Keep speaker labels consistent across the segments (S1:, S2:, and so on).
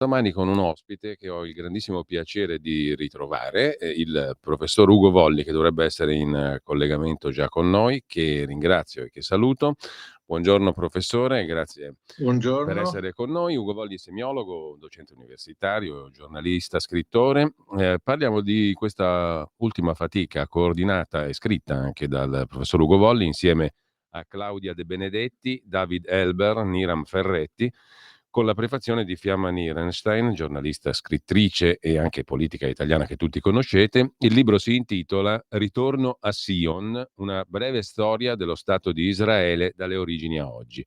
S1: Domani con un ospite che ho il grandissimo piacere di ritrovare, il professor Ugo Volli, che dovrebbe essere in collegamento già con noi, che ringrazio e che saluto. Buongiorno professore, grazie per
S2: Buongiorno.
S1: essere con noi. Ugo Volli è semiologo, docente universitario, giornalista, scrittore. Parliamo di questa ultima fatica coordinata e scritta anche dal professor Ugo Volli insieme a Claudia De Benedetti, David Elber, Niram Ferretti, con la prefazione di Fiamma Nierenstein, giornalista, scrittrice e anche politica italiana che tutti conoscete. Il libro si intitola Ritorno a Sion, una breve storia dello Stato di Israele dalle origini a oggi.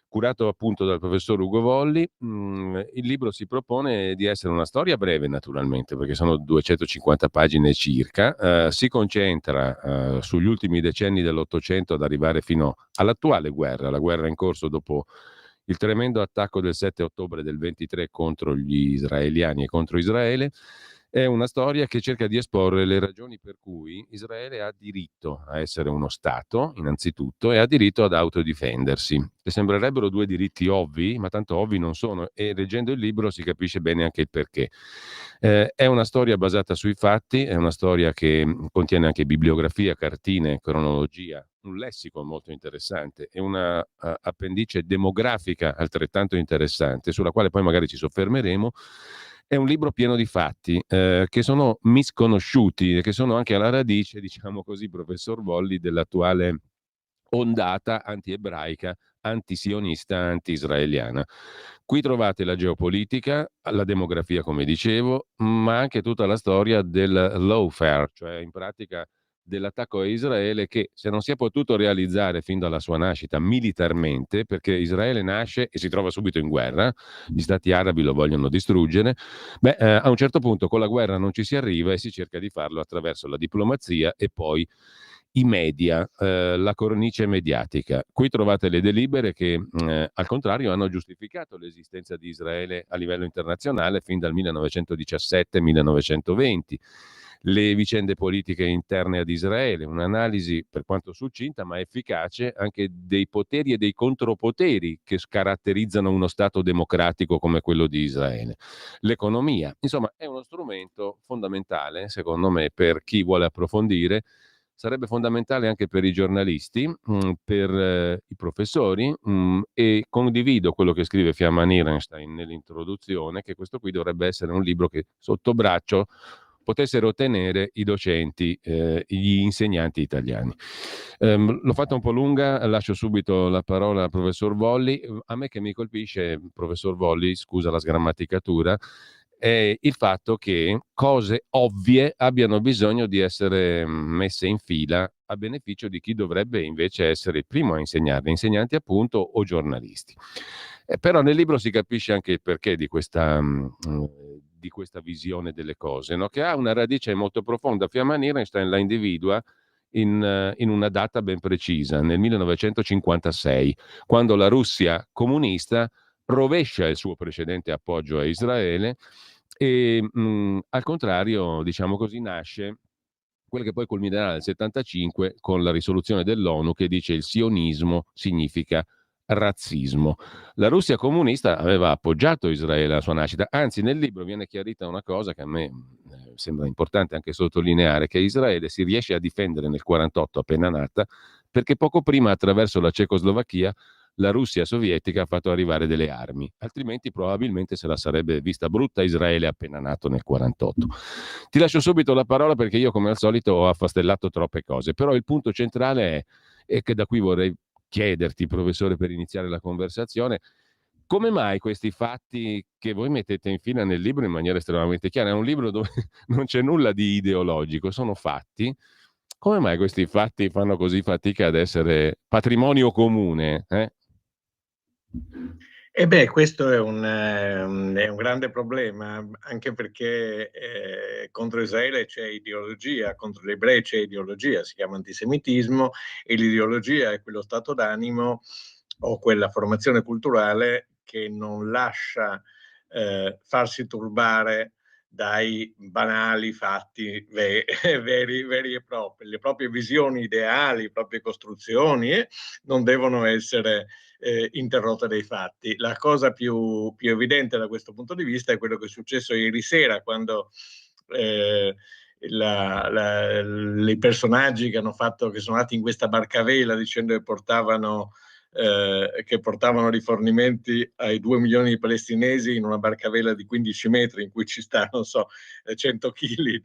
S1: Curato appunto dal professor Ugo Volli, il libro si propone di essere una storia breve naturalmente, perché sono 250 pagine circa, si concentra sugli ultimi decenni dell'Ottocento ad arrivare fino all'attuale guerra, la guerra in corso dopo il tremendo attacco del 7 ottobre del 23 contro gli israeliani e contro Israele. È una storia che cerca di esporre le ragioni per cui Israele ha diritto a essere uno Stato, innanzitutto, e ha diritto ad autodifendersi, che sembrerebbero due diritti ovvi, ma tanto ovvi non sono, e leggendo il libro si capisce bene anche il perché. È una storia basata sui fatti, è una storia che contiene anche bibliografia, cartine, cronologia, un lessico molto interessante e una appendice demografica altrettanto interessante, sulla quale poi magari ci soffermeremo. È un libro pieno di fatti che sono misconosciuti e che sono anche alla radice, diciamo così, professor Volli, dell'attuale ondata anti-ebraica, anti-sionista, anti-israeliana. Qui trovate la geopolitica, la demografia, come dicevo, ma anche tutta la storia del lawfare, cioè in pratica dell'attacco a Israele che, se non si è potuto realizzare fin dalla sua nascita militarmente, perché Israele nasce e si trova subito in guerra, gli stati arabi lo vogliono distruggere, a un certo punto con la guerra non ci si arriva e si cerca di farlo attraverso la diplomazia e poi i media, la cornice mediatica. Qui trovate le delibere che, al contrario, hanno giustificato l'esistenza di Israele a livello internazionale fin dal 1917-1920. Le vicende politiche interne ad Israele, un'analisi per quanto succinta ma efficace anche dei poteri e dei contropoteri che caratterizzano uno Stato democratico come quello di Israele. L'economia, insomma, è uno strumento fondamentale, secondo me, per chi vuole approfondire. Sarebbe fondamentale anche per i giornalisti, per i professori, e condivido quello che scrive Fiamma Nierenstein nell'introduzione, che questo qui dovrebbe essere un libro che sotto braccio potessero tenere i docenti, gli insegnanti italiani. L'ho fatta un po' lunga, lascio subito la parola al professor Volli. A me che mi colpisce, professor Volli, scusa la sgrammaticatura, è il fatto che cose ovvie abbiano bisogno di essere messe in fila a beneficio di chi dovrebbe invece essere il primo a insegnarle, insegnanti appunto o giornalisti. Però nel libro si capisce anche il perché di questa visione delle cose, no? Che ha una radice molto profonda. Fiamma Nierenstein la individua in una data ben precisa, nel 1956, quando la Russia comunista rovescia il suo precedente appoggio a Israele e, al contrario, diciamo così, nasce quella che poi culminerà nel 75 con la risoluzione dell'ONU che dice il sionismo significa razzismo. La Russia comunista aveva appoggiato Israele alla sua nascita, anzi nel libro viene chiarita una cosa che a me sembra importante anche sottolineare, che Israele si riesce a difendere nel 48 appena nata, perché poco prima attraverso la Cecoslovacchia la Russia sovietica ha fatto arrivare delle armi, altrimenti probabilmente se la sarebbe vista brutta Israele appena nato nel 48. Ti lascio subito la parola perché io come al solito ho affastellato troppe cose, però il punto centrale è che da qui vorrei chiederti, professore, per iniziare la conversazione, come mai questi fatti che voi mettete in fila nel libro in maniera estremamente chiara? È un libro dove non c'è nulla di ideologico, sono fatti. Come mai questi fatti fanno così fatica ad essere patrimonio comune?
S2: Questo è un grande problema, anche perché contro Israele c'è ideologia, contro gli ebrei c'è ideologia, si chiama antisemitismo, e l'ideologia è quello stato d'animo o quella formazione culturale che non lascia farsi turbare dai banali fatti veri e propri. Le proprie visioni ideali, le proprie costruzioni non devono essere interrotta dei fatti. La cosa più evidente da questo punto di vista è quello che è successo ieri sera, quando i personaggi che sono andati in questa barcavela dicendo che portavano rifornimenti ai 2 milioni di palestinesi in una barcavela di 15 metri in cui ci sta, non so, 100 kg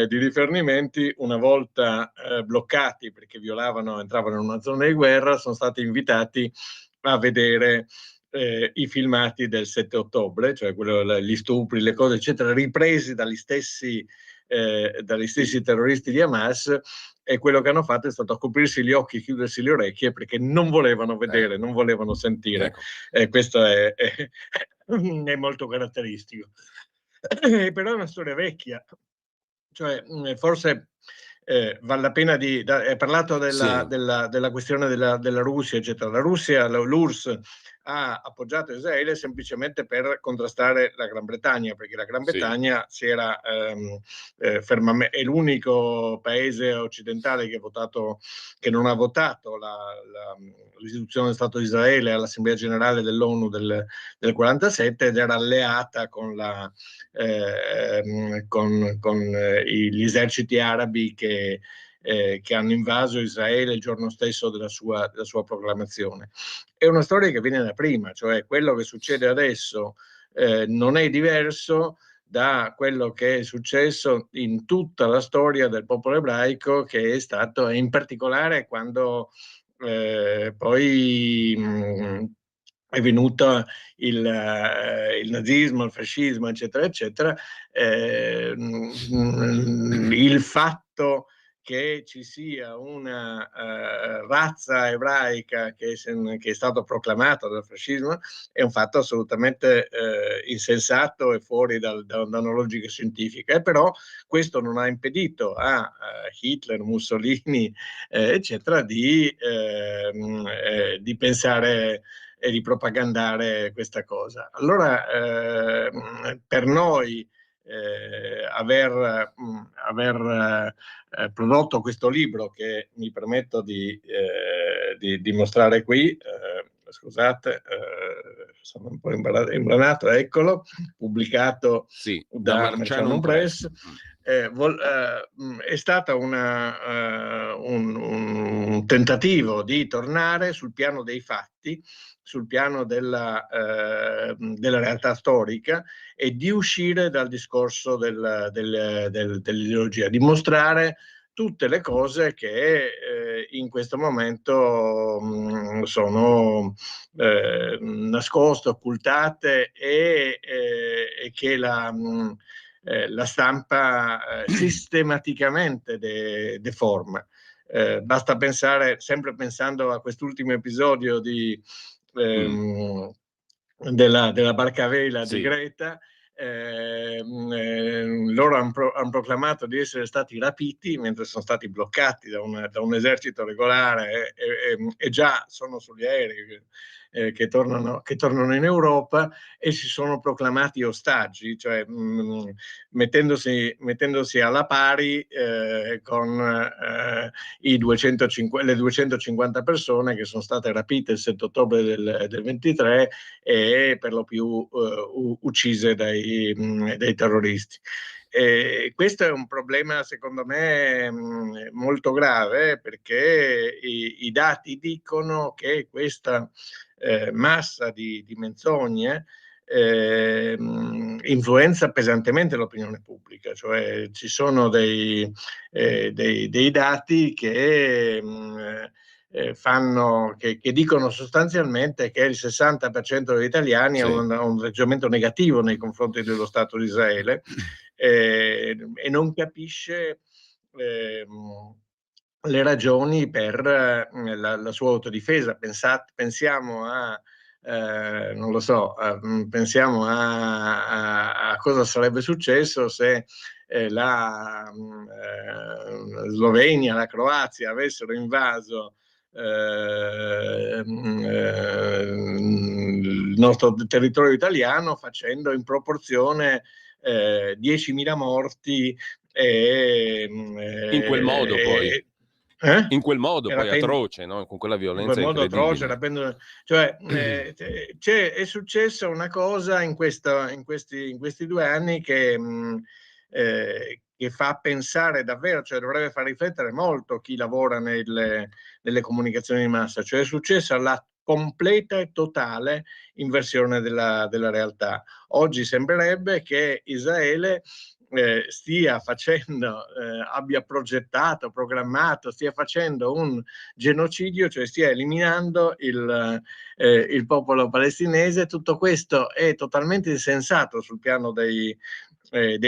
S2: di rifornimenti, una volta bloccati perché entravano in una zona di guerra, sono stati invitati a vedere i filmati del 7 ottobre, cioè gli stupri, le cose eccetera, ripresi dagli stessi terroristi di Hamas, e quello che hanno fatto è stato coprirsi gli occhi, chiudersi le orecchie, perché non volevano vedere, non volevano sentire.
S1: Ecco.
S2: Questo è molto caratteristico. Però è una storia vecchia, cioè forse vale la pena hai parlato della questione della Russia, eccetera. La Russia, l'URSS, ha appoggiato Israele semplicemente per contrastare la Gran Bretagna, perché la Gran Bretagna si era fermamente, è l'unico paese occidentale che non ha votato l'istituzione dello Stato di Israele all'Assemblea Generale dell'ONU del 47, ed era alleata con gli eserciti arabi che hanno invaso Israele il giorno stesso della sua proclamazione. È una storia che viene da prima, cioè quello che succede adesso non è diverso da quello che è successo in tutta la storia del popolo ebraico, che è stato, in particolare quando poi è venuto il nazismo, il fascismo, eccetera, eccetera. Il fatto che ci sia una razza ebraica che è stato proclamata dal fascismo è un fatto assolutamente insensato e fuori da una logica scientifica, e però questo non ha impedito a Hitler, Mussolini, eccetera, di pensare e di propagandare questa cosa. Allora, per noi aver prodotto questo libro, che mi permetto di mostrare qui, scusate, sono un po' imbranato, eccolo, pubblicato
S1: da Marcianum Press.
S2: È stato un tentativo di tornare sul piano dei fatti, sul piano della realtà storica, e di uscire dal discorso dell'ideologia, di mostrare tutte le cose che in questo momento sono nascoste, occultate, e che la stampa sistematicamente deforma. Basta pensare, sempre pensando a quest'ultimo episodio della barcavela di Greta, loro hanno proclamato di essere stati rapiti mentre sono stati bloccati da un esercito regolare, e già sono sugli aerei che tornano in Europa, e si sono proclamati ostaggi, cioè mettendosi alla pari con le 250 persone che sono state rapite il 7 ottobre del 23 e per lo più uccise dai terroristi. Questo è un problema, secondo me, molto grave, perché i dati dicono che questa massa di menzogne influenza pesantemente l'opinione pubblica, cioè ci sono dei dati che dicono sostanzialmente che il 60% degli italiani ha un atteggiamento negativo nei confronti dello Stato di Israele, e non capisce le ragioni per la sua autodifesa. Pensiamo a non lo so, pensiamo a cosa sarebbe successo se la Slovenia, la Croazia avessero invaso il nostro territorio italiano, facendo in proporzione 10.000 morti
S1: in quel modo poi. In quel modo
S2: Era
S1: poi atroce, no? Con quella
S2: in quel
S1: violenza
S2: modo atroce,
S1: incredibile.
S2: cioè è successa una cosa in questi 2 anni che fa pensare davvero, cioè dovrebbe far riflettere molto chi lavora nelle comunicazioni di massa, cioè è successa la completa e totale inversione della realtà. Oggi sembrerebbe che Israele stia facendo, abbia progettato, programmato, stia facendo un genocidio, cioè stia eliminando il popolo palestinese. Tutto questo è totalmente insensato sul piano dei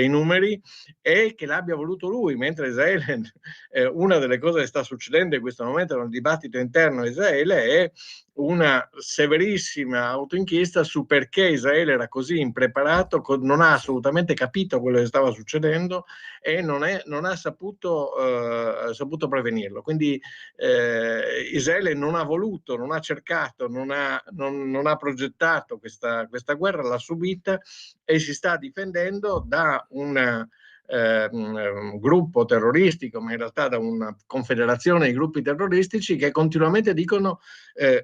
S2: numeri, e che l'abbia voluto lui, mentre Israele, una delle cose che sta succedendo in questo momento nel dibattito interno a Israele è una severissima autoinchiesta su perché Israele era così impreparato, non ha assolutamente capito quello che stava succedendo e non ha saputo prevenirlo. Quindi Israele non ha voluto, non ha cercato, non ha progettato questa guerra, l'ha subita e si sta difendendo da un gruppo terroristico, ma in realtà da una confederazione di gruppi terroristici che continuamente dicono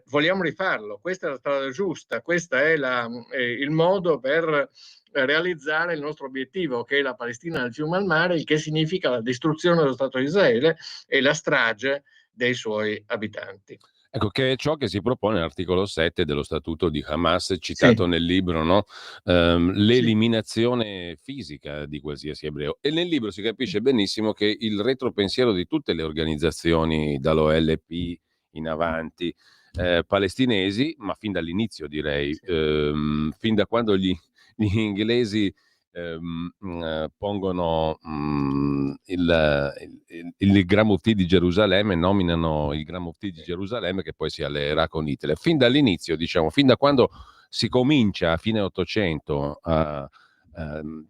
S2: vogliamo rifarlo, questa è la strada giusta, questo è il modo per realizzare il nostro obiettivo, che è la Palestina nel fiume al mare, il che significa la distruzione dello Stato di Israele e la strage dei suoi abitanti.
S1: Ecco, che è ciò che si propone l'articolo 7 dello statuto di Hamas, citato
S2: Sì,
S1: nel libro, no? L'eliminazione fisica di qualsiasi ebreo. E nel libro si capisce benissimo che il retropensiero di tutte le organizzazioni, dall'OLP in avanti, palestinesi, ma fin dall'inizio direi,
S2: sì.
S1: fin da quando gli inglesi pongono il Gran Muftì di Gerusalemme, nominano il Gran Muftì di Gerusalemme che poi si alleerà con Hitler. Fin dall'inizio, diciamo, fin da quando si comincia a fine 800 a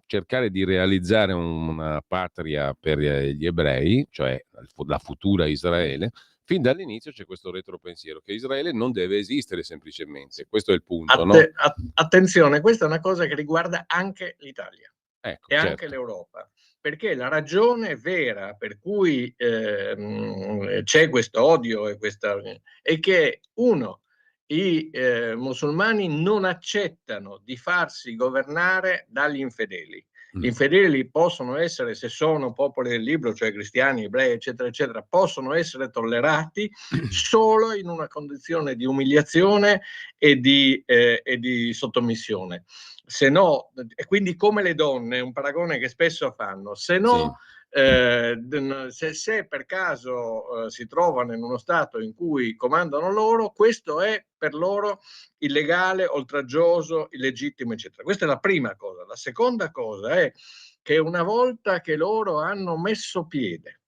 S1: cercare di realizzare una patria per gli ebrei, cioè la futura Israele, fin dall'inizio c'è questo retropensiero che Israele non deve esistere semplicemente. Questo è il punto, no?
S2: Attenzione, questa è una cosa che riguarda anche l'Italia
S1: Ecco,
S2: e anche
S1: certo.
S2: l'Europa, perché la ragione vera per cui c'è questo odio è che, uno, i musulmani non accettano di farsi governare dagli infedeli. Gli infedeli possono essere, se sono popoli del libro, cioè cristiani, ebrei, eccetera, eccetera, possono essere tollerati solo in una condizione di umiliazione e di sottomissione. Se no, e quindi come le donne, un paragone che spesso fanno, se
S1: Sì.
S2: no, se per caso si trovano in uno stato in cui comandano loro, questo è per loro illegale, oltraggioso, illegittimo, eccetera. Questa è la prima cosa. La seconda cosa è che una volta che loro hanno messo piede,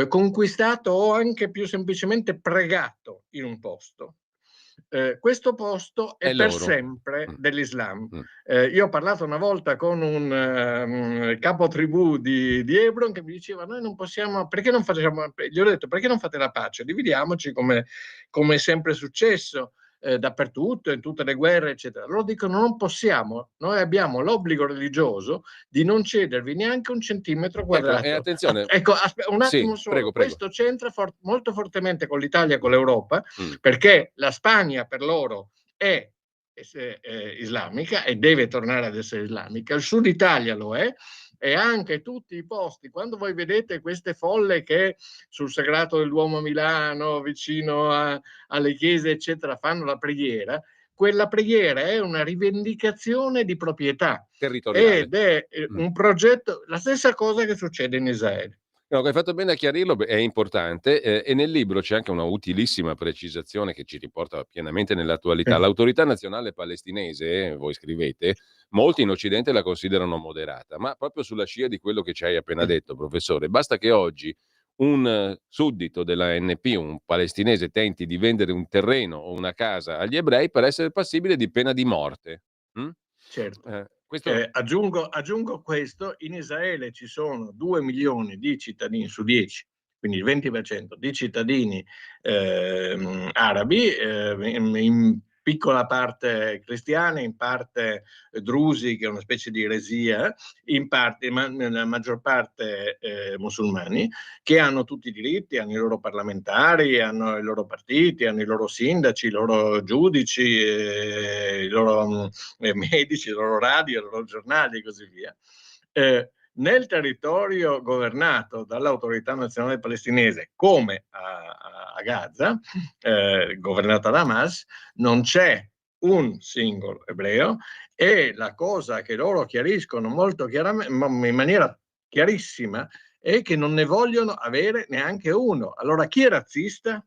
S2: conquistato o anche più semplicemente pregato in un posto, questo posto è
S1: È
S2: per
S1: loro.
S2: sempre dell'Islam.
S1: Mm.
S2: Io ho parlato una volta con un capo tribù di Hebron che mi diceva: noi non possiamo, perché non facciamo, gli ho detto perché non fate la pace, dividiamoci come è sempre successo dappertutto, in tutte le guerre, eccetera. Loro dicono: non possiamo, noi abbiamo l'obbligo religioso di non cedervi neanche un centimetro
S1: Ecco, e
S2: quadrato.
S1: attenzione,
S2: Ecco, un
S1: sì,
S2: attimo solo,
S1: prego, prego.
S2: questo c'entra molto fortemente con l'Italia e con l'Europa,
S1: Mm.
S2: perché la Spagna per loro è islamica e deve tornare ad essere islamica, il sud Italia lo è, e anche tutti i posti, quando voi vedete queste folle che sul Sagrato del Duomo a Milano, vicino alle chiese, eccetera, fanno la preghiera, quella preghiera è una rivendicazione di proprietà
S1: Territoriale.
S2: ed è un progetto, la stessa cosa che succede in Israele.
S1: No, hai fatto bene a chiarirlo, è importante, e nel libro c'è anche una utilissima precisazione che ci riporta pienamente nell'attualità. L'autorità nazionale palestinese, voi scrivete, molti in Occidente la considerano moderata, ma proprio sulla scia di quello che ci hai appena detto, professore, basta che oggi un suddito della NP, un palestinese, tenti di vendere un terreno o una casa agli ebrei per essere passibile di pena di morte. Mm?
S2: Certo.
S1: Questo
S2: Aggiungo questo: in Israele ci sono 2 milioni di cittadini su 10, quindi il 20% di cittadini arabi, piccola parte cristiani, in parte drusi, che è una specie di eresia, in parte, ma nella maggior parte musulmani, che hanno tutti i diritti, hanno i loro parlamentari, hanno i loro partiti, hanno i loro sindaci, i loro giudici, i loro medici, i loro radio, i loro giornali e così via. Nel territorio governato dall'autorità nazionale palestinese, come a Gaza, governata da Hamas, non c'è un singolo ebreo, e la cosa che loro chiariscono molto chiaramente, in maniera chiarissima, è che non ne vogliono avere neanche uno. Allora chi è razzista?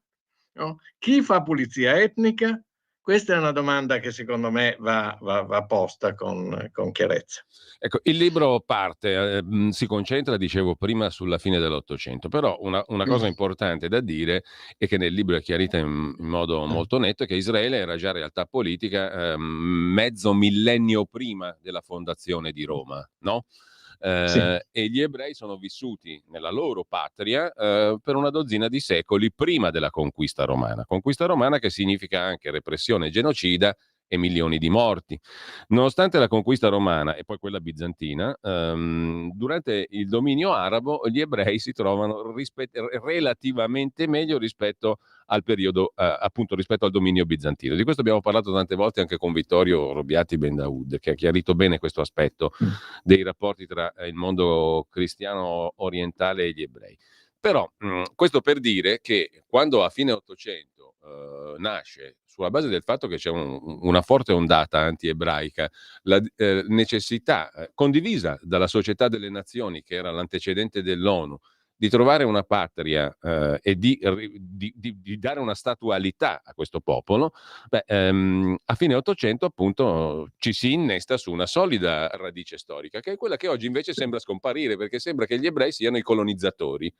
S2: No? Chi fa pulizia etnica? Questa è una domanda che secondo me va posta con chiarezza.
S1: Ecco, il libro parte, si concentra, dicevo prima, sulla fine dell'Ottocento, però una cosa importante da dire è che nel libro è chiarita in modo molto netto che Israele era già realtà politica mezzo millennio prima della fondazione di Roma, no?
S2: Sì.
S1: E gli ebrei sono vissuti nella loro patria per una dozzina di secoli prima della conquista romana che significa anche repressione genocida e milioni di morti. Nonostante la conquista romana e poi quella bizantina, durante il dominio arabo gli ebrei si trovano relativamente meglio rispetto al periodo, appunto rispetto al dominio bizantino. Di questo abbiamo parlato tante volte anche con Vittorio Robiati Ben Daoud, che ha chiarito bene questo aspetto dei rapporti tra il mondo cristiano orientale e gli ebrei. Però questo per dire che quando a fine Ottocento nasce, sulla base del fatto che c'è una forte ondata anti-ebraica, la necessità condivisa dalla Società delle Nazioni, che era l'antecedente dell'ONU, di trovare una patria e di dare una statualità a questo popolo, a fine Ottocento appunto ci si innesta su una solida radice storica, che è quella che oggi invece sembra scomparire, perché sembra che gli ebrei siano i colonizzatori.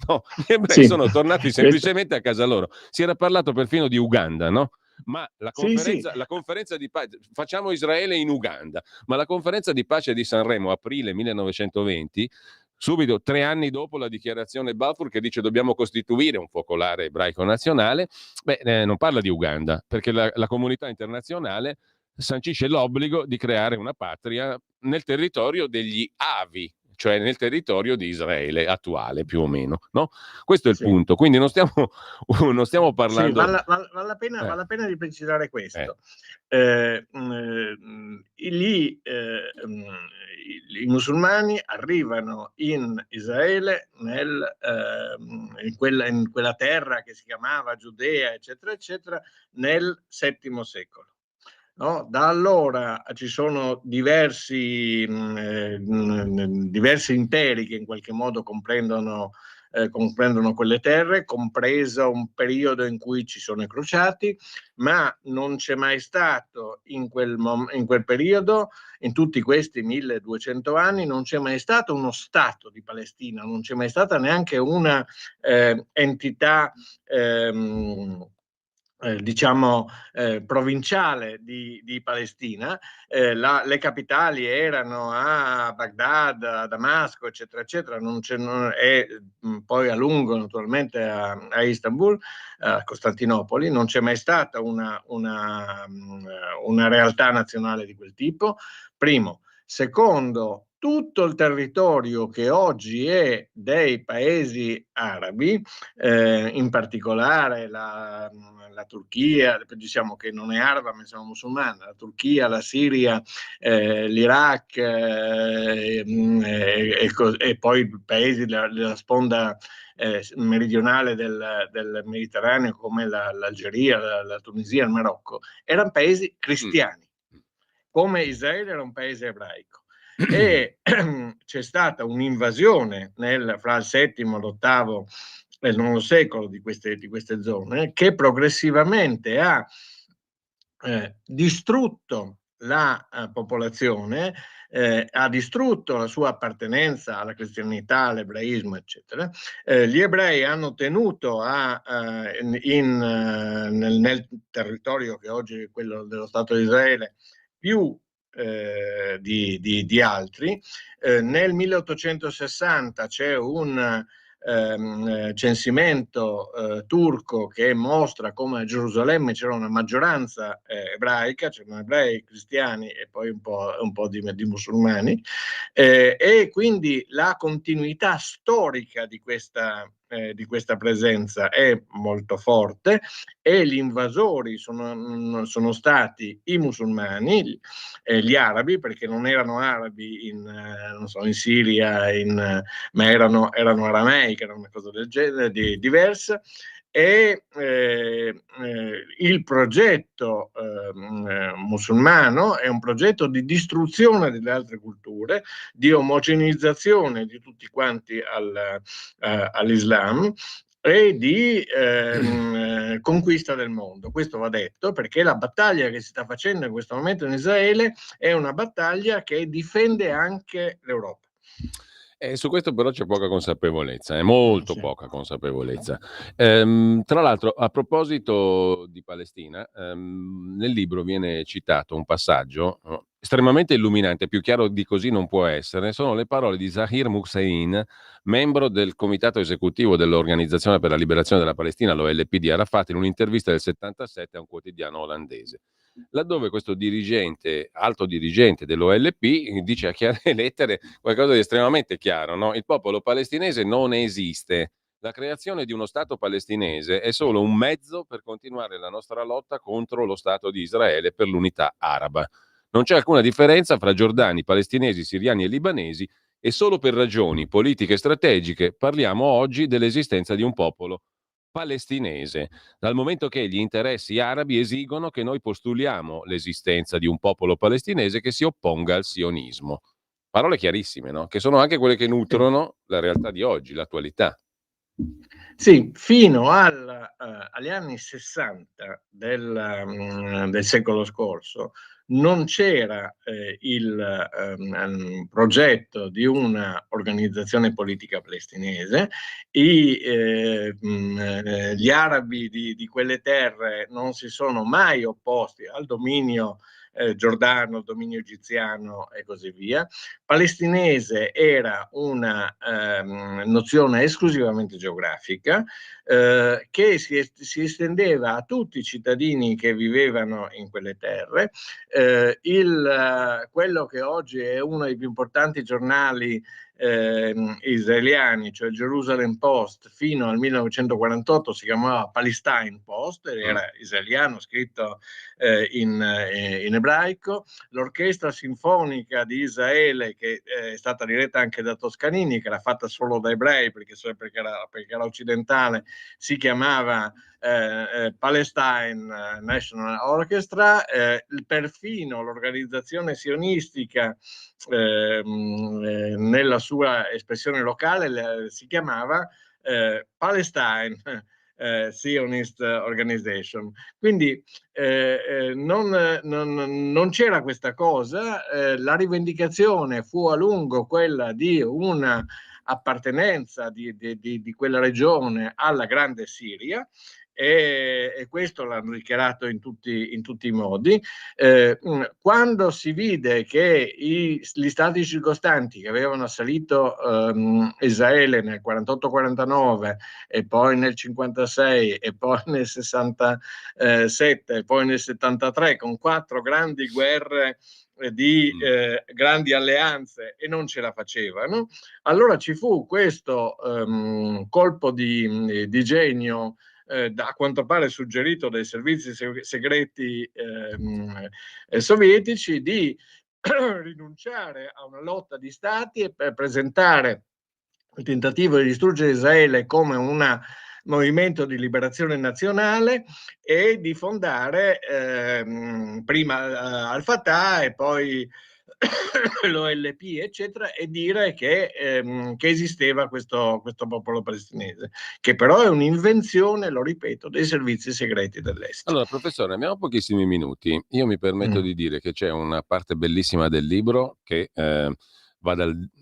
S1: No, gli ebrei
S2: Sì,
S1: sono tornati
S2: questo,
S1: semplicemente a casa loro. Si era parlato perfino di Uganda, no? Ma
S2: sì, sì,
S1: la conferenza di pace, facciamo Israele in Uganda, ma la conferenza di pace di Sanremo, aprile 1920, subito 3 anni dopo la dichiarazione Balfour che dice dobbiamo costituire un focolare ebraico nazionale, non parla di Uganda, perché la comunità internazionale sancisce l'obbligo di creare una patria nel territorio degli Avi, cioè nel territorio di Israele attuale più o meno, no? Questo è il
S2: sì.
S1: punto, quindi non stiamo, non stiamo
S2: Sì,
S1: parlando...
S2: vale la pena di precisare
S1: eh.
S2: questo. Lì i musulmani arrivano in Israele in quella terra che si chiamava Giudea, eccetera, eccetera, nel VII secolo. No? Da allora ci sono diversi imperi che in qualche modo comprendono quelle terre, compreso un periodo in cui ci sono i crociati, ma non c'è mai stato in quel periodo, in tutti questi 1200 anni, non c'è mai stato uno Stato di Palestina, non c'è mai stata neanche una entità diciamo provinciale di Palestina. Le capitali erano a Baghdad, a Damasco, eccetera, eccetera, e poi a lungo naturalmente a Istanbul, a Costantinopoli. Non c'è mai stata una realtà nazionale di quel tipo, primo. Secondo, tutto il territorio che oggi è dei paesi arabi, in particolare la Turchia, diciamo che non è araba ma siamo musulmana, la Turchia, la Siria, l'Iraq e poi i paesi della sponda meridionale del Mediterraneo come l'Algeria, la Tunisia, il Marocco, erano paesi cristiani, come Israele era un paese ebraico. E c'è stata un'invasione fra il VII e l'VIII e il IX secolo di queste zone, che progressivamente ha distrutto la popolazione, ha distrutto la sua appartenenza alla cristianità, all'ebraismo, eccetera. Gli ebrei hanno tenuto nel territorio che oggi è quello dello Stato di Israele più di altri. Nel 1860 c'è un censimento turco che mostra come a Gerusalemme c'era una maggioranza ebraica, c'erano ebrei, cristiani e poi un po' di musulmani, e quindi la continuità storica di questa presenza è molto forte, e gli invasori sono stati i musulmani, gli arabi, perché non erano arabi non so, in Siria, ma erano aramei, che era una cosa del genere, diversa. E il progetto musulmano è un progetto di distruzione delle altre culture, di omogeneizzazione di tutti quanti all'Islam e di conquista del mondo. Questo va detto, perché la battaglia che si sta facendo in questo momento in Israele è una battaglia che difende anche l'Europa.
S1: Su questo però c'è poca consapevolezza, molto
S2: Sì.
S1: poca consapevolezza. Tra l'altro, a proposito di Palestina, nel libro viene citato un passaggio estremamente illuminante, più chiaro di così non può essere, sono le parole di Zahir Muhsin, membro del comitato esecutivo dell'Organizzazione per la Liberazione della Palestina, l'OLP di Arafat, in un'intervista del 77 a un quotidiano olandese, laddove questo dirigente, alto dirigente dell'OLP, dice a chiare lettere qualcosa di estremamente chiaro, no? Il popolo palestinese non esiste. La creazione di uno Stato palestinese è solo un mezzo per continuare la nostra lotta contro lo Stato di Israele per l'unità araba. Non c'è alcuna differenza fra giordani, palestinesi, siriani e libanesi, e solo per ragioni politiche e strategiche parliamo oggi dell'esistenza di un popolo palestinese, dal momento che gli interessi arabi esigono che noi postuliamo l'esistenza di un popolo palestinese che si opponga al sionismo. Parole chiarissime, no? Che sono anche quelle che nutrono la realtà di oggi, l'attualità.
S2: Sì, fino agli anni 60 del secolo scorso non c'era il progetto di una organizzazione politica palestinese. Gli arabi di quelle terre non si sono mai opposti al dominio giordano, dominio egiziano e così via. Palestinese era una nozione esclusivamente geografica che si estendeva a tutti i cittadini che vivevano in quelle terre. Quello che oggi è uno dei più importanti giornali israeliani, cioè il Jerusalem Post, fino al 1948 si chiamava Palestine Post, era israeliano, scritto in ebraico. L'orchestra sinfonica di Israele, che è stata diretta anche da Toscanini, che l'ha fatta solo da ebrei perché era occidentale, si chiamava Palestine National Orchestra. Perfino l'organizzazione sionistica nella sua espressione locale si chiamava Palestine Zionist Organization. Quindi non c'era questa cosa. La rivendicazione fu a lungo quella di una appartenenza di quella regione alla grande Siria, e questo l'hanno dichiarato in tutti i modi. Quando si vide che gli stati circostanti che avevano assalito Israele nel 48-49 e poi nel 56 e poi nel 67 e poi nel 73, con 4 grandi guerre di grandi alleanze, e non ce la facevano, allora ci fu questo colpo di genio, a quanto pare suggerito dai servizi segreti sovietici, di rinunciare a una lotta di stati e per presentare il tentativo di distruggere Israele come un movimento di liberazione nazionale e di fondare prima Al-Fatah e poi l'OLP, eccetera, e dire che esisteva questo popolo palestinese, che però è un'invenzione, lo ripeto, dei servizi segreti dell'Est.
S1: Allora, professore, abbiamo pochissimi minuti. Io mi permetto di dire che c'è una parte bellissima del libro che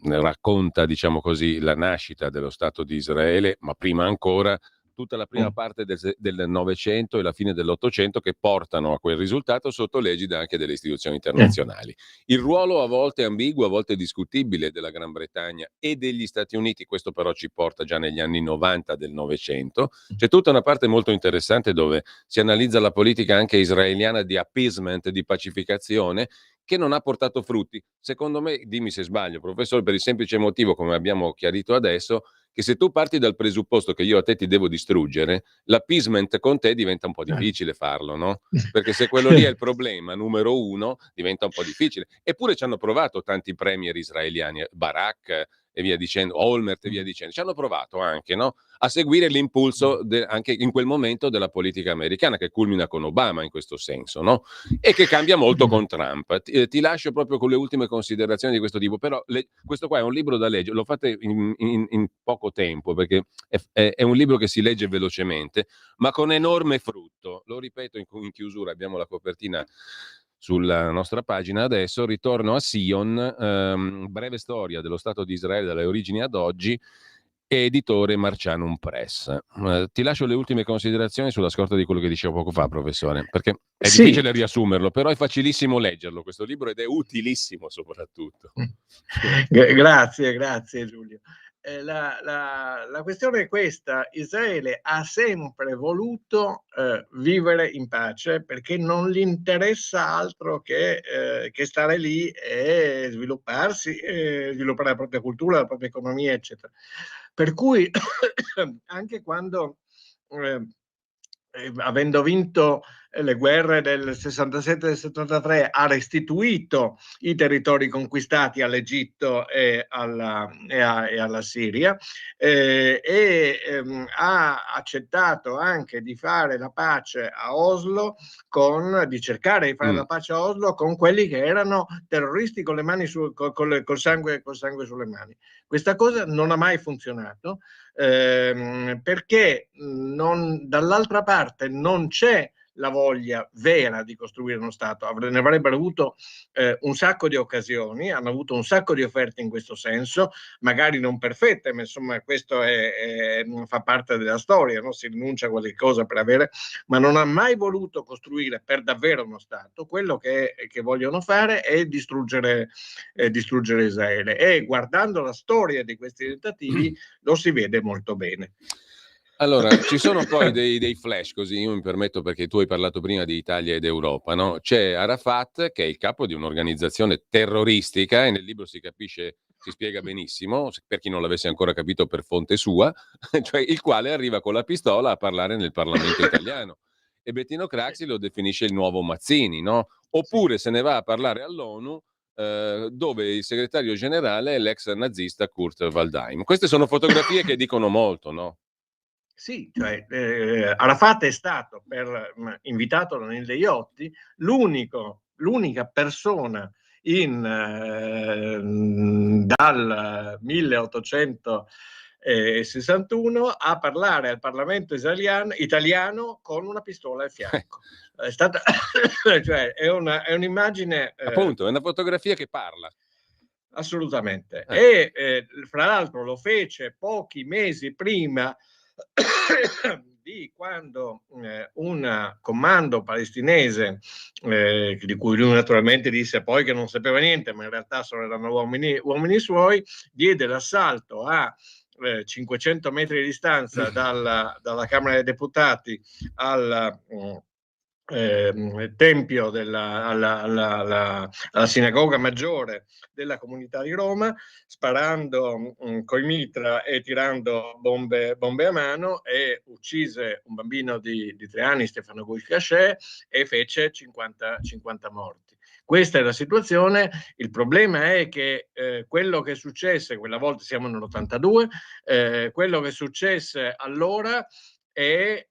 S1: racconta, diciamo così, la nascita dello Stato di Israele, ma prima ancora tutta la prima parte del Novecento e la fine dell'Ottocento, che portano a quel risultato sotto l'egida anche delle istituzioni internazionali. Il ruolo a volte ambiguo, a volte discutibile della Gran Bretagna e degli Stati Uniti, questo però ci porta già negli anni 90 del Novecento. C'è tutta una parte molto interessante dove si analizza la politica anche israeliana di appeasement, di pacificazione, che non ha portato frutti. Secondo me, dimmi se sbaglio, professore, per il semplice motivo, come abbiamo chiarito adesso, che se tu parti dal presupposto che io a te ti devo distruggere, l'appeasement con te diventa un po' difficile farlo, no? Perché se quello lì è il problema numero uno, diventa un po' difficile. Eppure ci hanno provato tanti premier israeliani, Barak e via dicendo, Olmert e via dicendo, ci hanno provato anche, no? A seguire l'impulso anche in quel momento della politica americana, che culmina con Obama in questo senso, no? E che cambia molto con Trump. Ti lascio proprio con le ultime considerazioni di questo tipo, però questo qua è un libro da leggere, lo fate in poco tempo, perché è un libro che si legge velocemente, ma con enorme frutto. Lo ripeto in chiusura, abbiamo la copertina sulla nostra pagina adesso, Ritorno a Sion, breve storia dello Stato di Israele dalle origini ad oggi, editore Marcianum Press. Ti lascio le ultime considerazioni sulla scorta di quello che dicevo poco fa, professore, perché è difficile riassumerlo, però è facilissimo leggerlo questo libro ed è utilissimo soprattutto.
S2: Grazie Giulio. La questione è questa: Israele ha sempre voluto vivere in pace, perché non gli interessa altro che stare lì e svilupparsi, sviluppare la propria cultura, la propria economia, eccetera. Per cui anche quando avendo vinto le guerre del 67 e del 73, ha restituito i territori conquistati all'Egitto e alla Siria, ha accettato anche di fare la pace a Oslo, di cercare di fare la pace a Oslo con quelli che erano terroristi con le mani col sangue sulle mani. Questa cosa non ha mai funzionato, perché dall'altra parte non c'è la voglia vera di costruire uno Stato. Ne avrebbero avuto un sacco di occasioni, hanno avuto un sacco di offerte in questo senso, magari non perfette, ma insomma questo fa parte della storia, no? Si rinuncia a qualche cosa per avere, ma non ha mai voluto costruire per davvero uno Stato. Quello che vogliono fare è distruggere Israele, e guardando la storia di questi tentativi lo si vede molto bene.
S1: Allora, ci sono poi dei flash, così io mi permetto, perché tu hai parlato prima di Italia ed Europa, no? C'è Arafat, che è il capo di un'organizzazione terroristica, e nel libro si capisce, si spiega benissimo, per chi non l'avesse ancora capito per fonte sua, cioè il quale arriva con la pistola a parlare nel Parlamento italiano. E Bettino Craxi lo definisce il nuovo Mazzini, no? Oppure se ne va a parlare all'ONU, dove il segretario generale è l'ex nazista Kurt Waldheim. Queste sono fotografie che dicono molto, no?
S2: Sì, cioè Arafat è stato, invitato da Nilde Iotti, l'unica persona dal 1861 a parlare al Parlamento italiano con una pistola al fianco. È stata, cioè, è un'immagine.
S1: Appunto, è una fotografia che parla.
S2: Assolutamente. E fra l'altro lo fece pochi mesi prima di quando un comando palestinese, di cui lui naturalmente disse poi che non sapeva niente, ma in realtà solo erano uomini suoi, diede l'assalto a 500 metri di distanza dalla Camera dei Deputati al tempio alla sinagoga maggiore della comunità di Roma, sparando coi mitra e tirando bombe a mano, e uccise un bambino di 3 anni, Stefano Guy-Cachet, e fece 50 morti. Questa è la situazione. Il problema è che quello che successe quella volta, siamo nell'82, quello che successe allora è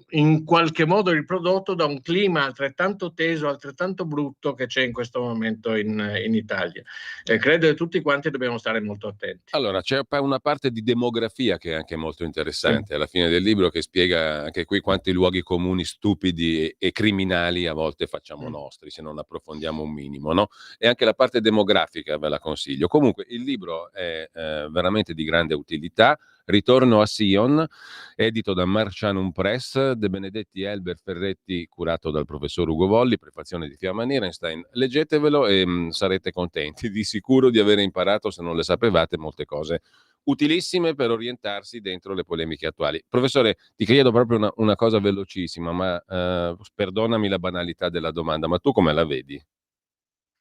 S2: in qualche modo riprodotto da un clima altrettanto teso, altrettanto brutto che c'è in questo momento in Italia. Credo che tutti quanti dobbiamo stare molto attenti.
S1: Allora, c'è una parte di demografia che è anche molto interessante alla fine del libro, che spiega anche qui quanti luoghi comuni stupidi e criminali a volte facciamo nostri, se non approfondiamo un minimo, no? E anche la parte demografica ve la consiglio. Comunque il libro è veramente di grande utilità. Ritorno a Sion, edito da Marcianum Press, De Benedetti, Elber Ferretti, curato dal professor Ugo Volli, prefazione di Fiamma Nierenstein. Leggetevelo e sarete contenti di sicuro di aver imparato, se non le sapevate, molte cose utilissime per orientarsi dentro le polemiche attuali. Professore, ti chiedo proprio una cosa velocissima, ma perdonami la banalità della domanda, ma tu come la vedi?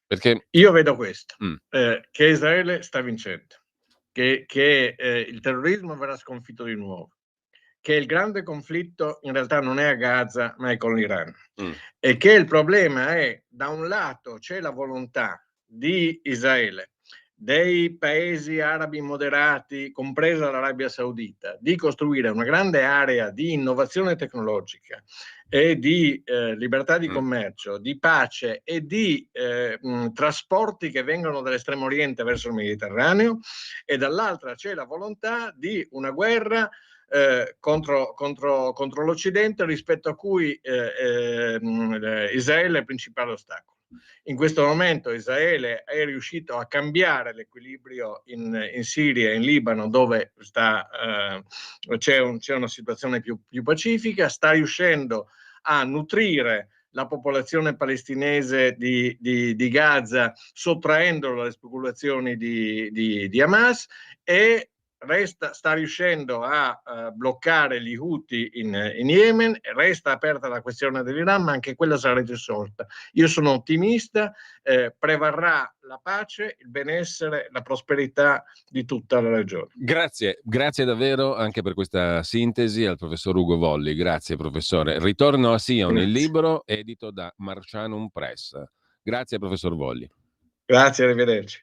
S1: Perché
S2: io vedo questo, che Israele sta vincendo, che il terrorismo verrà sconfitto di nuovo, che il grande conflitto in realtà non è a Gaza, ma è con l'Iran. E che il problema è, da un lato, c'è la volontà di Israele, dei paesi arabi moderati, compresa l'Arabia Saudita, di costruire una grande area di innovazione tecnologica e di libertà di commercio, di pace e di trasporti che vengono dall'estremo oriente verso il Mediterraneo, e dall'altra c'è la volontà di una guerra contro l'Occidente, rispetto a cui Israele è il principale ostacolo. In questo momento Israele è riuscito a cambiare l'equilibrio in Siria e in Libano, dove c'è una situazione più pacifica, sta riuscendo a nutrire la popolazione palestinese di Gaza, sottraendolo alle speculazioni di Hamas, e sta riuscendo a bloccare gli Houthi in Yemen. Resta aperta la questione dell'Iran, ma anche quella sarà risolta. Io sono ottimista, prevarrà la pace, il benessere, la prosperità di tutta la regione.
S1: Grazie davvero anche per questa sintesi al professor Ugo Volli. Grazie professore. Ritorno a Sion, il libro edito da Marcianum Press. Grazie professor Volli.
S2: Grazie, arrivederci.